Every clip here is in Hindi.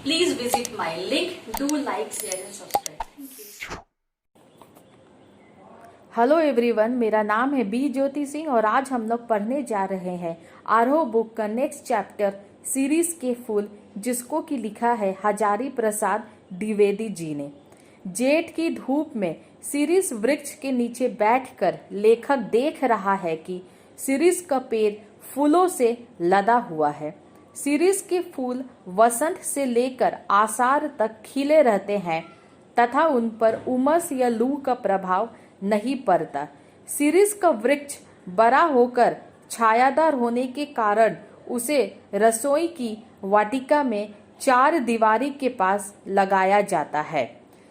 Please visit my link. Do like, share and subscribe. Thank you. Hello everyone, मेरा नाम है बी ज्योति सिंह और आज हम लोग पढ़ने जा रहे हैं आरोह बुक का नेक्स्ट चैप्टर सीरीज के फूल, जिसको कि लिखा है हजारी प्रसाद द्विवेदी जी ने। जेठ की धूप में सीरीज वृक्ष के नीचे बैठकर लेखक देख रहा है कि सीरीज का पेड़ फूलों से लदा हुआ है। सीरीज के फूल वसंत से लेकर आषाढ़ तक खिले रहते हैं तथा उन पर उमस या लू का प्रभाव नहीं पड़ता। सीरीज का वृक्ष बड़ा होकर छायादार होने के कारण उसे रसोई की वाटिका में चार दीवारी के पास लगाया जाता है।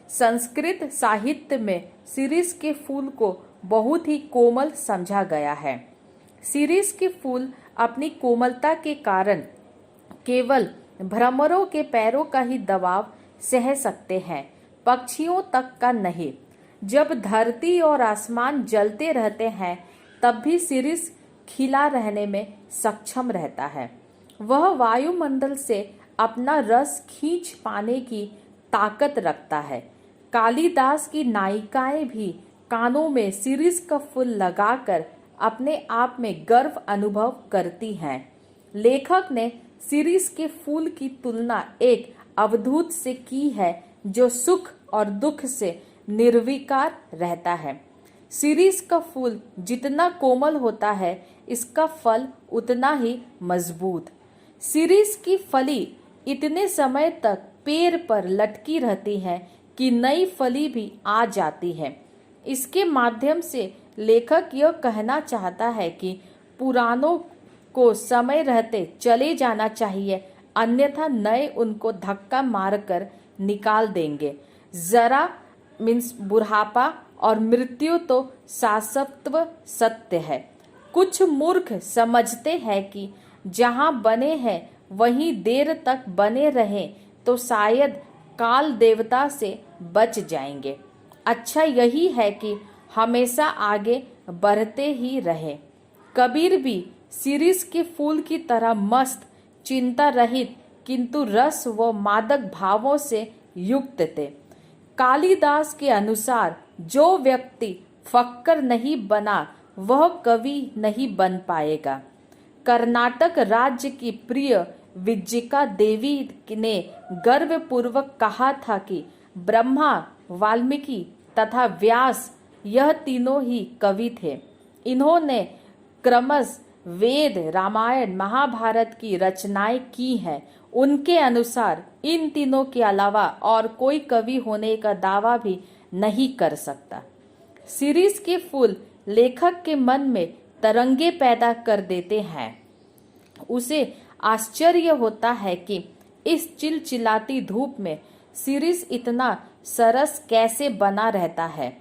संस्कृत साहित्य में सीरीज के फूल को बहुत ही कोमल समझा गया है। सीरीज के फूल अपनी कोमलता के कारण केवल भ्रमरों के पैरों का ही दबाव सह सकते हैं, पक्षियों तक का नहीं। जब धरती और आसमान जलते रहते हैं तब भी सीरीज खिला रहने में सक्षम रहता है। वह वायुमंडल से अपना रस खींच पाने की ताकत रखता है। कालिदास की नायिकाएं भी कानों में सीरीज का फूल लगाकर अपने आप में गर्व अनुभव करती हैं। लेखक ने सीरीज के फूल की तुलना एक अवधूत से की है जो सुख और दुख से निर्विकार रहता है। सीरीज का फूल जितना कोमल होता है, इसका फल उतना ही मजबूत। सीरीज की फली इतने समय तक पेड़ पर लटकी रहती है कि नई फली भी आ जाती है। इसके माध्यम से लेखक यह कहना चाहता है कि पुरानों को समय रहते चले जाना चाहिए, अन्यथा नए उनको धक्का मारकर निकाल देंगे। जरा मीन्स बुढ़ापा और मृत्यु तो शाश्वत सत्य है। कुछ मूर्ख समझते हैं कि जहाँ बने हैं वहीं देर तक बने रहें तो शायद काल देवता से बच जाएंगे। अच्छा यही है कि हमेशा आगे बढ़ते ही रहे। कबीर भी सीरीज के फूल की तरह मस्त, चिंता रहित किंतु रस व मादक भावों से युक्त थे। कालिदास के अनुसार जो व्यक्ति फक्कर नहीं बना वह कवि नहीं बन पाएगा। कर्नाटक राज्य की प्रिय विजयिका देवी ने गर्वपूर्वक कहा था कि ब्रह्मा, वाल्मीकि तथा व्यास यह तीनों ही कवि थे। इन्होंने क्रमश वेद, रामायण, महाभारत की रचनाएं की हैं। उनके अनुसार इन तीनों के अलावा और कोई कवि होने का दावा भी नहीं कर सकता। सीरीज के फूल लेखक के मन में तरंगे पैदा कर देते हैं। उसे आश्चर्य होता है कि इस चिलचिलाती धूप में सीरीज इतना सरस कैसे बना रहता है।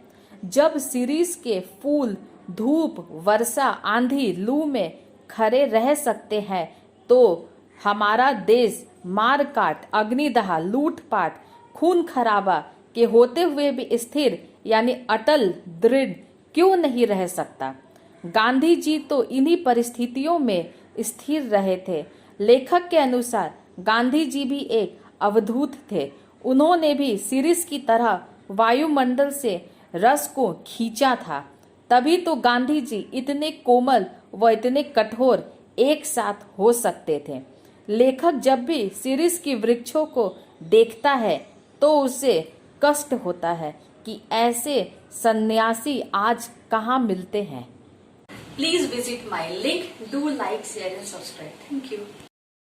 जब सीरीज के फूल धूप, वर्षा, आंधी, लू में खड़े रह सकते हैं तो हमारा देश मार काट, अग्निदाह, लूटपाट, खून खराबा के होते हुए भी स्थिर यानी अटल दृढ़ क्यों नहीं रह सकता। गांधी जी तो इन्हीं परिस्थितियों में स्थिर रहे थे। लेखक के अनुसार गांधी जी भी एक अवधूत थे। उन्होंने भी सीरीज की तरह वायुमंडल से रस को खींचा था। तभी तो गांधी जी इतने कोमल व इतने कठोर एक साथ हो सकते थे। लेखक जब भी सीरीज की वृक्षों को देखता है तो उसे कष्ट होता है कि ऐसे सन्यासी आज कहाँ मिलते हैं। Please visit my link. Do like, share and subscribe. Thank you.